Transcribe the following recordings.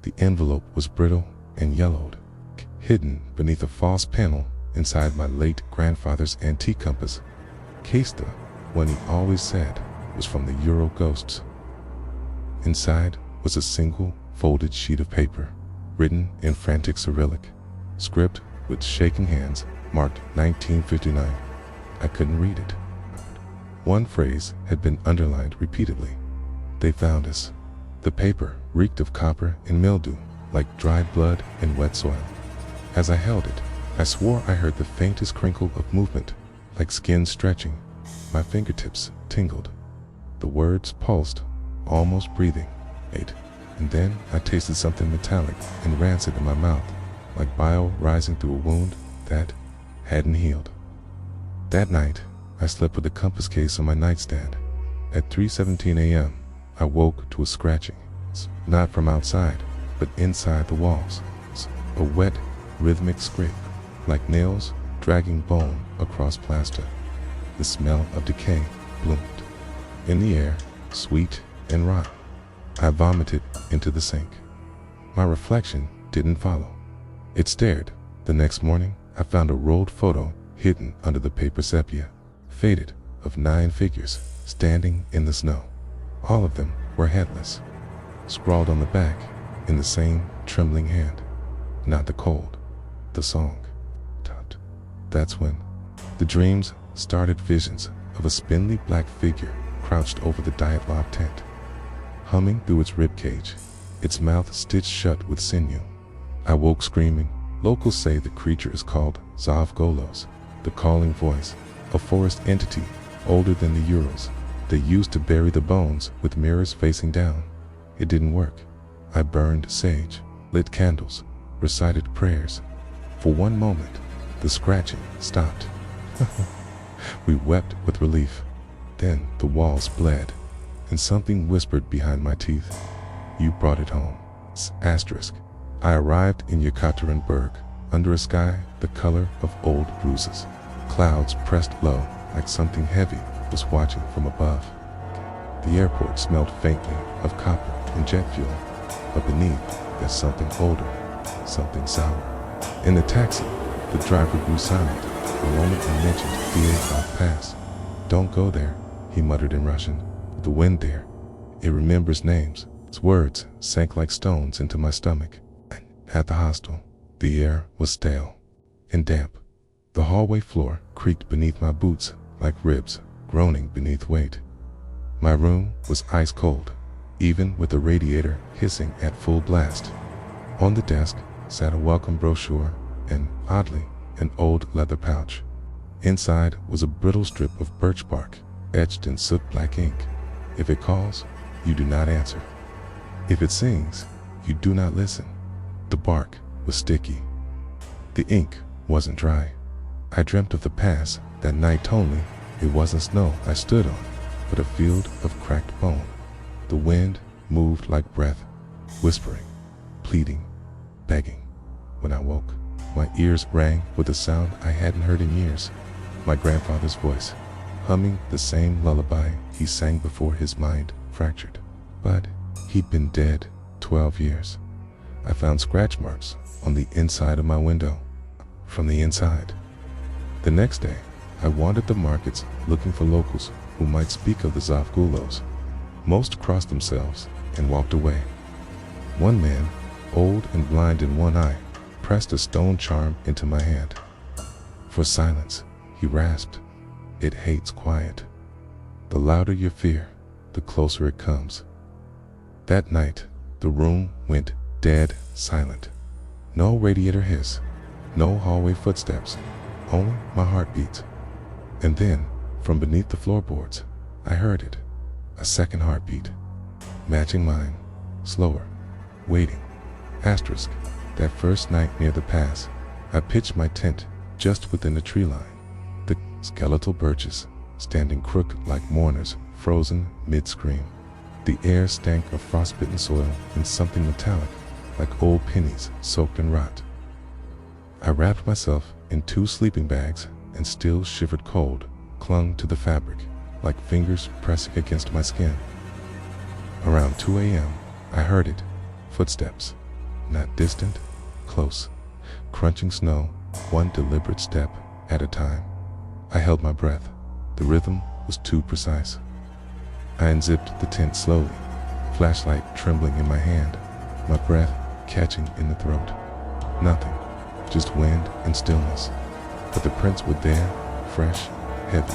The envelope was brittle and yellowed, hidden beneath a false panel inside my late grandfather's antique compass. Case the one he always said was from the Ural ghosts. Inside was a single folded sheet of paper, written in frantic Cyrillic, script with shaking hands, marked 1959. I couldn't read it. One phrase had been underlined repeatedly. They found us. The paper reeked of copper and mildew, like dried blood and wet soil. As I held it, I swore I heard the faintest crinkle of movement, like skin stretching. My fingertips tingled. The words pulsed, almost breathing. Ate. And then I tasted something metallic and rancid in my mouth, like bile rising through a wound that hadn't healed. That night, I slept with the compass case on my nightstand. At 3:17 a.m., I woke to a scratching, not from outside, but inside the walls. A wet, rhythmic scrape, like nails dragging bone across plaster. The smell of decay bloomed. In the air, sweet and rotten. I vomited into the sink. My reflection didn't follow. It stared. The next morning, I found a rolled photo hidden under the paper sepia, faded, of 9 figures standing in the snow. All of them were headless. Scrawled on the back, in the same trembling hand, not the cold, the song. That's when the dreams started. Visions of a spindly black figure crouched over the Dyatlov tent, humming through its ribcage, its mouth stitched shut with sinew. I woke screaming. Locals say the creature is called Zavgolos, the calling voice, a forest entity older than the Urals. They used to bury the bones with mirrors facing down. It didn't work. I burned sage, lit candles, recited prayers. For one moment, the scratching stopped. We wept with relief. Then the walls bled, and something whispered behind my teeth. You brought it home. Asterisk. I arrived in Yekaterinburg, under a sky the color of old bruises. Clouds pressed low, like something heavy was watching from above. The airport smelled faintly of copper and jet fuel, but beneath there's something older, something sour. In the taxi, the driver grew silent the moment I mentioned Dyatlov Pass. Don't go there, he muttered in Russian. The wind there, it remembers names. Its words sank like stones into my stomach. At the hostel, the air was stale and damp. The hallway floor creaked beneath my boots like ribs groaning beneath weight. My room was ice cold, even with the radiator hissing at full blast. On the desk sat a welcome brochure and, oddly, an old leather pouch. Inside was a brittle strip of birch bark etched in soot-black ink. If it calls, you do not answer. If it sings, you do not listen. The bark was sticky. The ink wasn't dry. I dreamt of the pass that night. Told me it wasn't snow I stood on, but a field of cracked bone. The wind moved like breath, whispering, pleading, begging. When I woke, my ears rang with a sound I hadn't heard in years. My grandfather's voice, humming the same lullaby he sang before his mind fractured. But he'd been dead 12 years. I found scratch marks on the inside of my window, from the inside. The next day, I wandered the markets looking for locals who might speak of the Zavgolos. Most crossed themselves and walked away. One man, old and blind in one eye, pressed a stone charm into my hand. For silence, he rasped. It hates quiet. The louder your fear, the closer it comes. That night, the room went dead silent. No radiator hiss, no hallway footsteps, only my heartbeats. And then, from beneath the floorboards, I heard it. A second heartbeat, matching mine, slower, waiting. Asterisk. That first night near the pass, I pitched my tent just within the tree line. The skeletal birches, standing crooked like mourners, frozen mid-scream. The air stank of frostbitten soil and something metallic, like old pennies soaked in rot. I wrapped myself in 2 sleeping bags and still shivered cold, clung to the fabric, like fingers pressing against my skin. Around 2 a.m., I heard it, footsteps, not distant, close, crunching snow, one deliberate step at a time. I held my breath. The rhythm was too precise. I unzipped the tent slowly, flashlight trembling in my hand, my breath catching in the throat. Nothing, just wind and stillness. But the prints were there, fresh, heavy,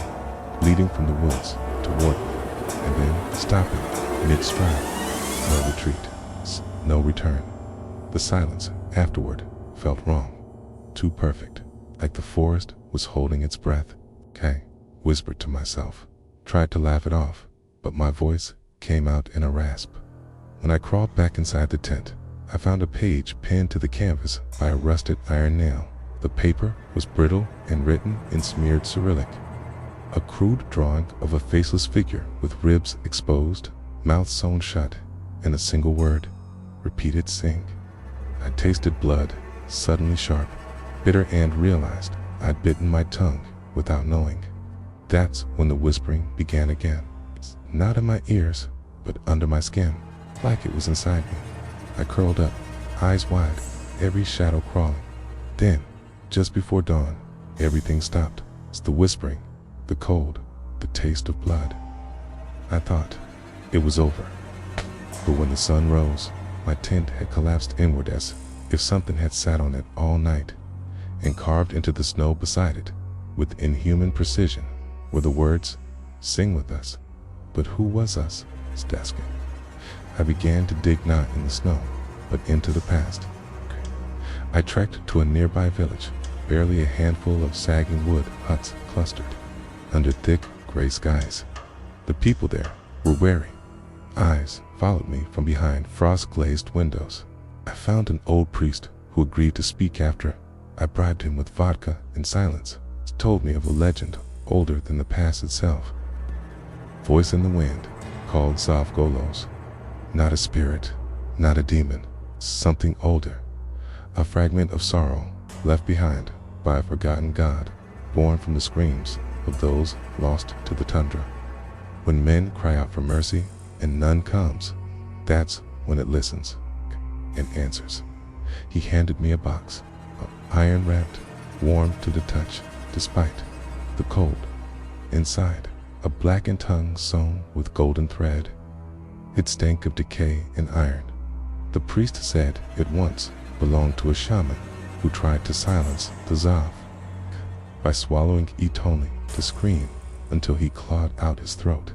leading from the woods toward me, and then stopping mid-stride. No retreat, no return. The silence afterward felt wrong, too perfect, like the forest was holding its breath. "Okay," whispered to myself, tried to laugh it off, but my voice came out in a rasp. When I crawled back inside the tent, I found a page pinned to the canvas by a rusted iron nail. The paper was brittle and written in smeared Cyrillic. A crude drawing of a faceless figure with ribs exposed, mouth sewn shut, and a single word, repeated "sing." I tasted blood, suddenly sharp, bitter, and realized I'd bitten my tongue without knowing. That's when the whispering began again. Not in my ears, but under my skin, like it was inside me. I curled up, eyes wide, every shadow crawling. Then, just before dawn, everything stopped. It's the whispering, the cold, the taste of blood. I thought it was over. But when the sun rose, my tent had collapsed inward as if something had sat on it all night, and carved into the snow beside it, with inhuman precision, were the words, "Sing with us." But who was us? Asking. I began to dig not in the snow, but into the past. I trekked to a nearby village, barely a handful of sagging wood huts clustered under thick gray skies. The people there were wary. Eyes followed me from behind frost-glazed windows. I found an old priest who agreed to speak after I bribed him with vodka in silence. He told me of a legend older than the pass itself. Voice in the wind, called Zavgolos. Not a spirit, not a demon, something older. A fragment of sorrow left behind by a forgotten god, born from the screams of those lost to the tundra. When men cry out for mercy and none comes, that's when it listens and answers. He handed me a box, iron-wrapped, warm to the touch, despite the cold. Inside, a blackened tongue sewn with golden thread. It stank of decay and iron. The priest said it once belonged to a shaman who tried to silence the Zav by swallowing Etoni to scream until he clawed out his throat.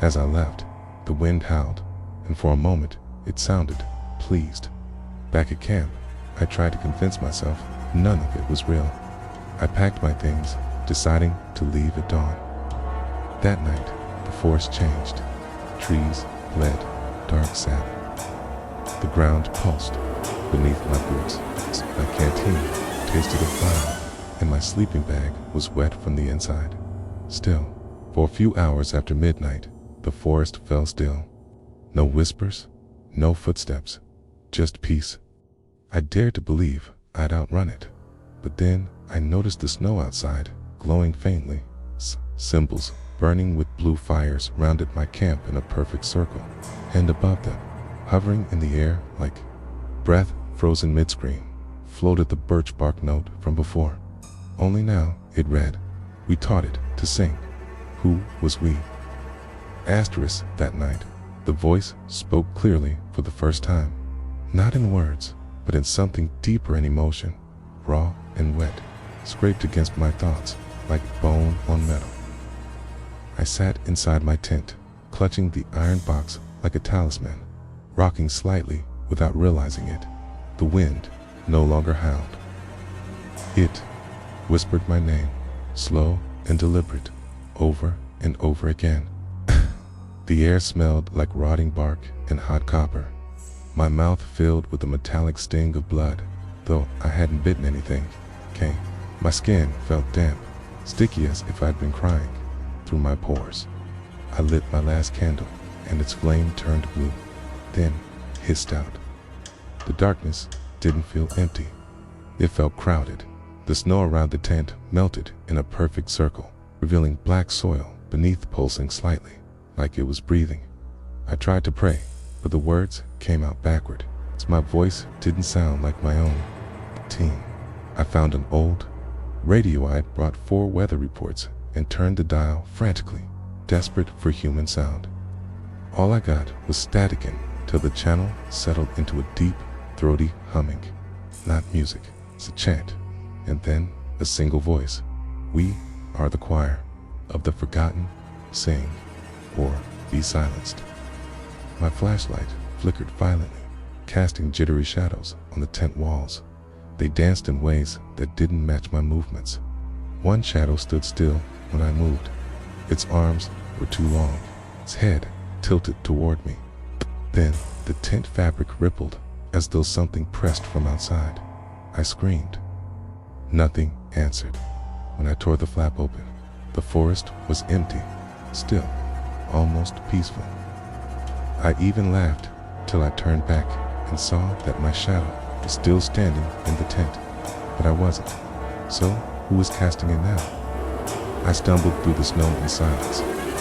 As I left, the wind howled, and for a moment it sounded pleased. Back at camp, I tried to convince myself none of it was real. I packed my things, deciding to leave at dawn. That night, the forest changed. Trees bled, dark sap. The ground pulsed beneath my boots. My canteen tasted of fire, and my sleeping bag was wet from the inside. Still, for a few hours after midnight, the forest fell still. No whispers, no footsteps, just peace. I dared to believe I'd outrun it, but then I noticed the snow outside, glowing faintly. Symbols burning with blue fires rounded my camp in a perfect circle, and above them, hovering in the air like breath frozen mid-scream, floated the birch bark note from before. Only now it read, "We taught it to sing." Who was we? Asterisk that night, the voice spoke clearly for the first time. Not in words, but in something deeper in emotion, raw and wet, scraped against my thoughts like bone on metal. I sat inside my tent, clutching the iron box like a talisman, rocking slightly without realizing it. The wind no longer howled. It whispered my name, slow and deliberate, over and over again. The air smelled like rotting bark and hot copper. My mouth filled with the metallic sting of blood, though I hadn't bitten anything. My skin felt damp, sticky as if I'd been crying through my pores. I lit my last candle, and its flame turned blue, then hissed out. The darkness didn't feel empty. It felt crowded. The snow around the tent melted in a perfect circle, revealing black soil beneath pulsing slightly, like it was breathing. I tried to pray, but the words came out backward, My voice didn't sound like my own. Teen. I found an old radio I had brought 4 weather reports and turned the dial frantically, desperate for human sound. All I got was staticking till the channel settled into a deep, throaty humming. Not music, it's a chant, and then a single voice. We are the choir of the forgotten. Sing or be silenced. My flashlight flickered violently, casting jittery shadows on the tent walls. They danced in ways that didn't match my movements. One shadow stood still when I moved. Its arms were too long, its head tilted toward me. Then the tent fabric rippled as though something pressed from outside. I screamed. Nothing answered. When I tore the flap open, the forest was empty, still, almost peaceful. I even laughed till I turned back and saw that my shadow was still standing in the tent, but I wasn't. So who was casting it now? I stumbled through the snow in silence,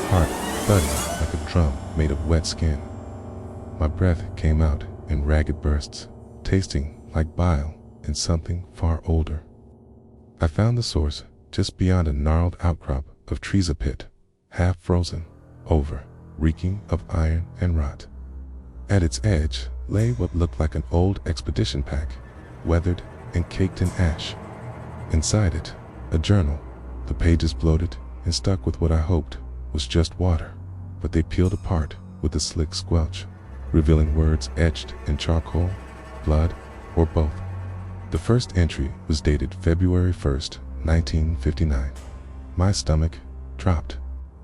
heart thudding like a drum made of wet skin. My breath came out in ragged bursts, tasting like bile and something far older. I found the source just beyond a gnarled outcrop of trees, a pit, half frozen over, reeking of iron and rot. At its edge lay what looked like an old expedition pack, weathered and caked in ash. Inside it, a journal, the pages bloated and stuck with what I hoped was just water, but they peeled apart with a slick squelch, revealing words etched in charcoal, blood, or both. The first entry was dated February 1st, 1959. My stomach dropped.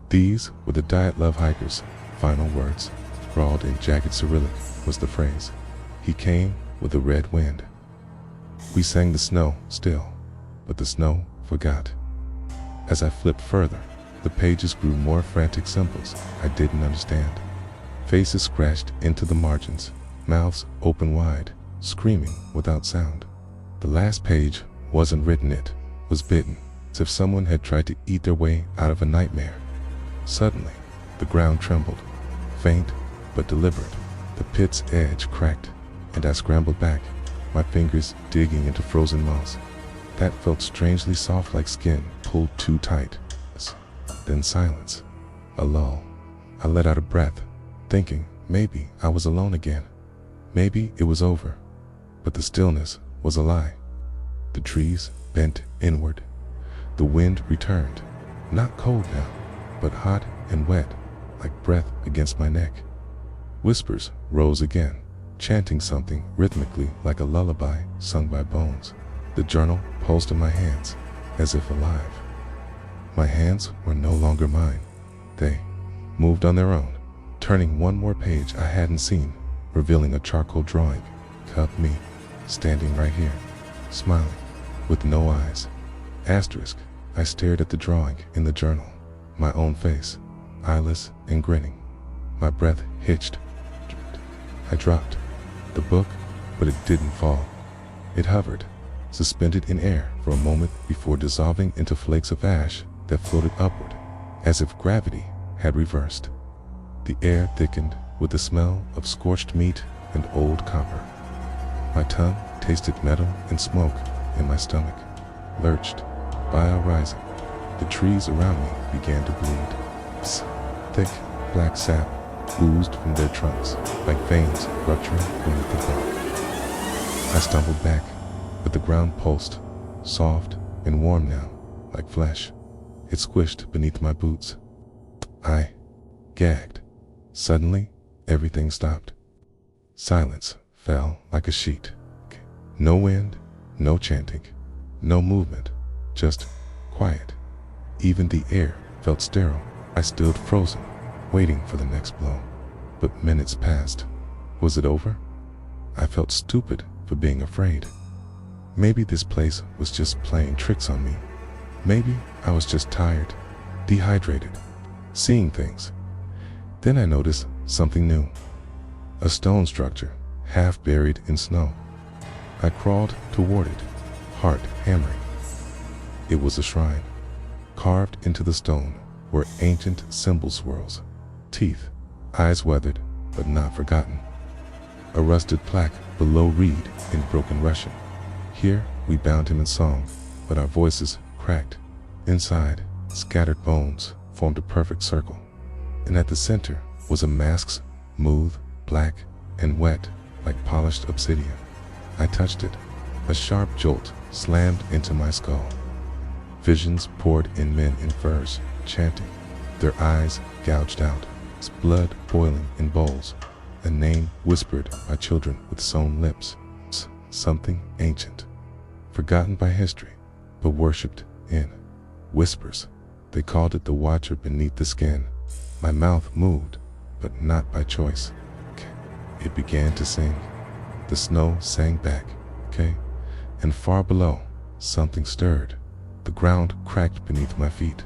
These were the Dyatlov hiker's final words. Scrawled in jagged Cyrillic was the phrase, "He came with a red wind." We sang the snow still, but the snow forgot. As I flipped further, the pages grew more frantic symbols I didn't understand. Faces scratched into the margins, mouths open wide, screaming without sound. The last page wasn't written, it was bitten, as if someone had tried to eat their way out of a nightmare. Suddenly, the ground trembled, faint but deliberate. The pit's edge cracked, and I scrambled back, my fingers digging into frozen moss. That felt strangely soft, like skin pulled too tight. Then silence, a lull. I let out a breath, thinking maybe I was alone again. Maybe it was over, but the stillness was a lie. The trees bent inward. The wind returned, not cold now, but hot and wet, like breath against my neck. Whispers rose again, chanting something rhythmically like a lullaby sung by bones. The journal pulsed in my hands, as if alive. My hands were no longer mine. They moved on their own, turning one more page I hadn't seen, revealing a charcoal drawing of me, standing right here, smiling, with no eyes. Asterisk. I stared at the drawing in the journal, my own face, eyeless and grinning. My breath hitched. I dropped the book, but it didn't fall. It hovered, suspended in air for a moment before dissolving into flakes of ash that floated upward, as if gravity had reversed. The air thickened with the smell of scorched meat and old copper. My tongue tasted metal and smoke, and my stomach lurched, bile rising. The trees around me began to bleed. Thick, black sap oozed from their trunks, like veins rupturing beneath the bark. I stumbled back, but the ground pulsed, soft and warm now, like flesh. It squished beneath my boots. I gagged. Suddenly, everything stopped. Silence fell like a sheet. No wind, no chanting, no movement, just quiet. Even the air felt sterile. I stood frozen, waiting for the next blow. But minutes passed. Was it over? I felt stupid for being afraid. Maybe this place was just playing tricks on me. Maybe I was just tired, dehydrated, seeing things. Then I noticed something new. A stone structure, half buried in snow. I crawled toward it, heart hammering. It was a shrine. Carved into the stone were ancient symbol swirls, teeth, eyes weathered but not forgotten. A rusted plaque below read in broken Russian. Here we bound him in song, but our voices cracked. Inside, scattered bones formed a perfect circle, and at the center was a mask, smooth, black, and wet like polished obsidian. I touched it. A sharp jolt slammed into my skull. Visions poured in, men in furs, chanting, their eyes gouged out, blood boiling in bowls, a name whispered by children with sewn lips, something ancient, forgotten by history, but worshipped in whispers. They called it the Watcher beneath the skin. My mouth moved, but not by choice. It began to sing. The snow sang back, and far below, something stirred. The ground cracked beneath my feet.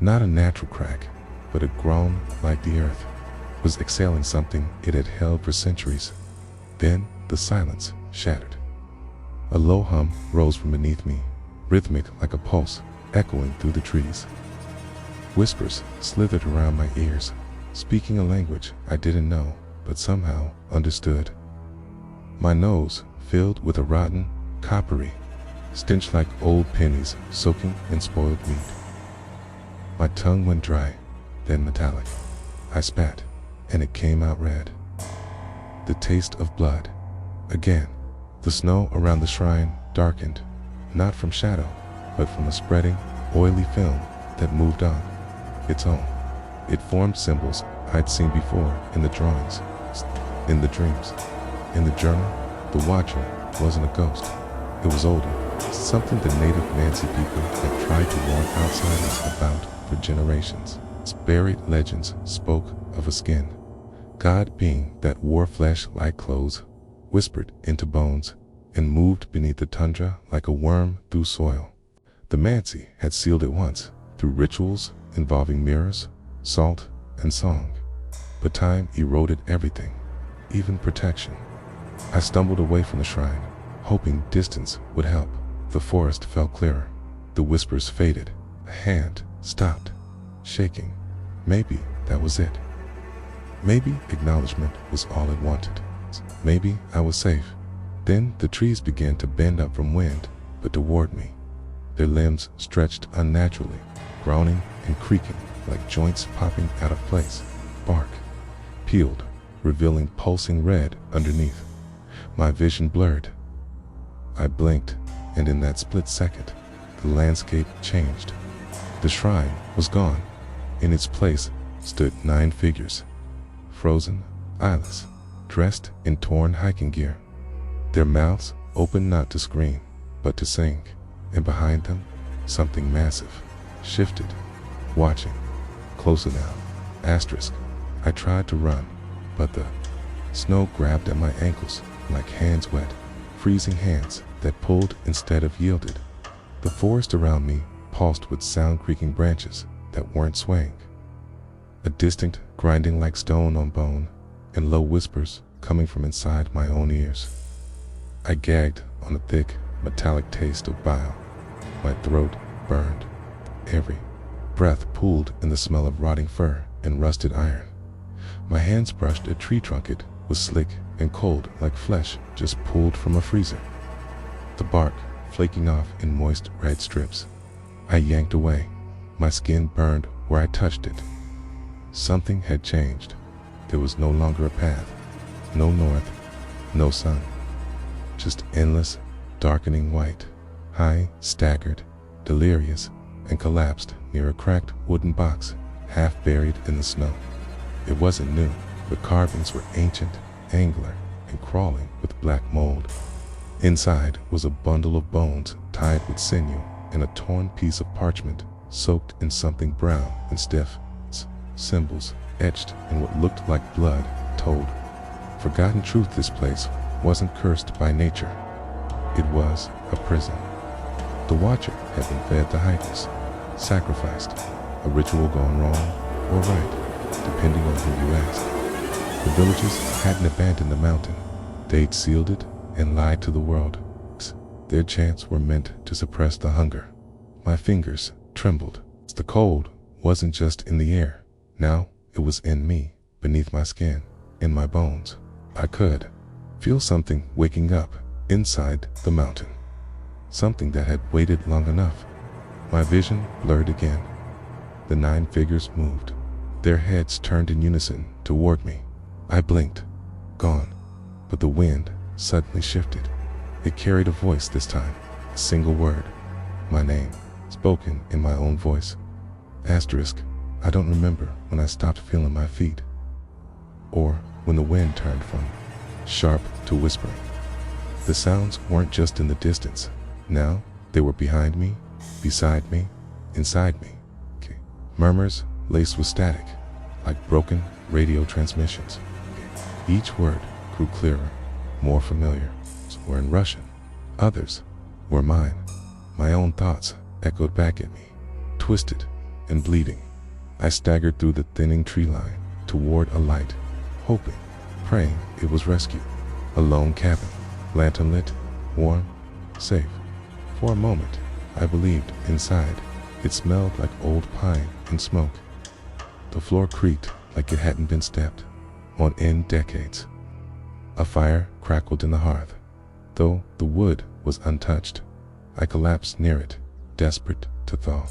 Not a natural crack, but a groan like the earth was exhaling something it had held for centuries. Then the silence shattered. A low hum rose from beneath me, rhythmic like a pulse, echoing through the trees. Whispers slithered around my ears, speaking a language I didn't know, but somehow understood. My nose filled with a rotten, coppery stench like old pennies soaking in spoiled meat. My tongue went dry, then metallic. I spat, and it came out red. The taste of blood. Again, the snow around the shrine darkened, not from shadow, but from a spreading, oily film that moved on its own. It formed symbols I'd seen before in the drawings, in the dreams, in the journal. The Watcher wasn't a ghost. It was older, something the native Nancy people had tried to warn outsiders about for generations. Its buried legends spoke of a skin god being that wore flesh like clothes, whispered into bones, and moved beneath the tundra like a worm through soil. The Mansi had sealed it once, through rituals involving mirrors, salt, and song. But time eroded everything, even protection. I stumbled away from the shrine, hoping distance would help. The forest felt clearer. The whispers faded. A hand stopped, shaking. Maybe that was it. Maybe acknowledgement was all it wanted. Maybe I was safe. Then the trees began to bend up from wind, but toward me. Their limbs stretched unnaturally, groaning and creaking like joints popping out of place. Bark peeled, revealing pulsing red underneath. My vision blurred. I blinked, and in that split second, the landscape changed. The shrine was gone. In its place stood 9 figures, frozen, eyeless, dressed in torn hiking gear. Their mouths opened not to scream, but to sing, and behind them, something massive shifted, watching. Closer now. Asterisk. I tried to run, but the snow grabbed at my ankles like hands wet, freezing hands that pulled instead of yielded. The forest around me pulsed with sound-creaking branches that weren't swaying. A distant grinding like stone on bone, and low whispers coming from inside my own ears. I gagged on a thick, metallic taste of bile. My throat burned. Every breath pooled in the smell of rotting fur and rusted iron. My hands brushed a tree trunk. It was slick and cold like flesh just pulled from a freezer. The bark flaking off in moist red strips. I yanked away. My skin burned where I touched it. Something had changed. There was no longer a path. No north, no sun. Just endless, darkening white. I staggered, delirious, and collapsed near a cracked wooden box, half buried in the snow. It wasn't new, but carvings were ancient, angular, and crawling with black mold. Inside was a bundle of bones tied with sinew and a torn piece of parchment soaked in something brown and stiff. Symbols etched in what looked like blood told forgotten truth. This place wasn't cursed by nature. It was a prison. The Watcher had been fed to hikers, sacrificed, a ritual gone wrong or right, depending on who you asked. The villagers hadn't abandoned the mountain. They'd sealed it and lied to the world. Their chants were meant to suppress the hunger. My fingers trembled. The cold wasn't just in the air. Now it was in me, beneath my skin, in my bones. I could feel something waking up inside the mountain. Something that had waited long enough. My vision blurred again. The 9 figures moved. Their heads turned in unison toward me. I blinked. Gone. But the wind suddenly shifted. It carried a voice this time. A single word. My name, spoken in my own voice. Asterisk. I don't remember when I stopped feeling my feet, or when the wind turned from sharp to whispering. The sounds weren't just in the distance. Now they were behind me, beside me, inside me. Murmurs laced with static, like broken radio transmissions. Each word grew clearer, more familiar. Some were in Russian. Others were mine. My own thoughts echoed back at me, twisted and bleeding. I staggered through the thinning tree line toward a light, hoping, praying it was rescue. A lone cabin, lantern lit, warm, safe. For a moment, I believed inside. It smelled like old pine and smoke. The floor creaked like it hadn't been stepped on in decades. A fire crackled in the hearth. Though the wood was untouched, I collapsed near it, desperate to thaw.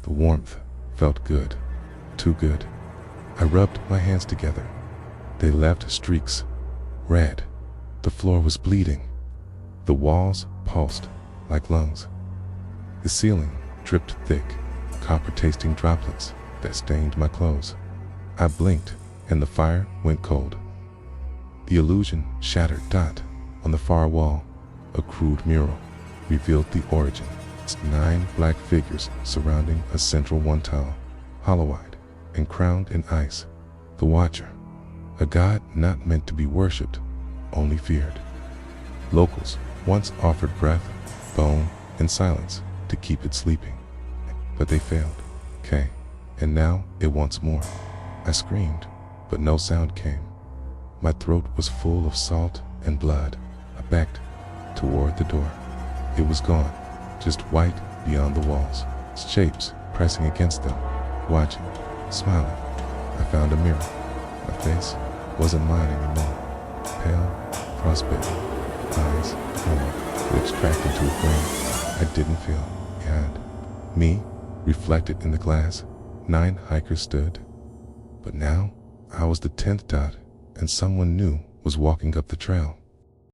The warmth felt good, too good. I rubbed my hands together. They left streaks, red. The floor was bleeding. The walls pulsed like lungs. The ceiling dripped thick, copper-tasting droplets that stained my clothes. I blinked, and the fire went cold. The illusion shattered. On the far wall, a crude mural revealed the origin. Its 9 black figures surrounding a central one tile, hollow-eyed and crowned in ice. The Watcher, a god not meant to be worshipped, only feared. Locals once offered breath, bone, and silence to keep it sleeping, but they failed. And now it wants more. I screamed, but no sound came. My throat was full of salt and blood. I backed toward the door. It was gone, just white beyond the walls, shapes pressing against them, watching, smiling. I found a mirror. My face wasn't mine anymore. Pale, frostbitten, eyes cold, lips cracked into a grin I didn't feel. And me, reflected in the glass, 9 hikers stood. But now I was the 10th dot, and someone new was walking up the trail.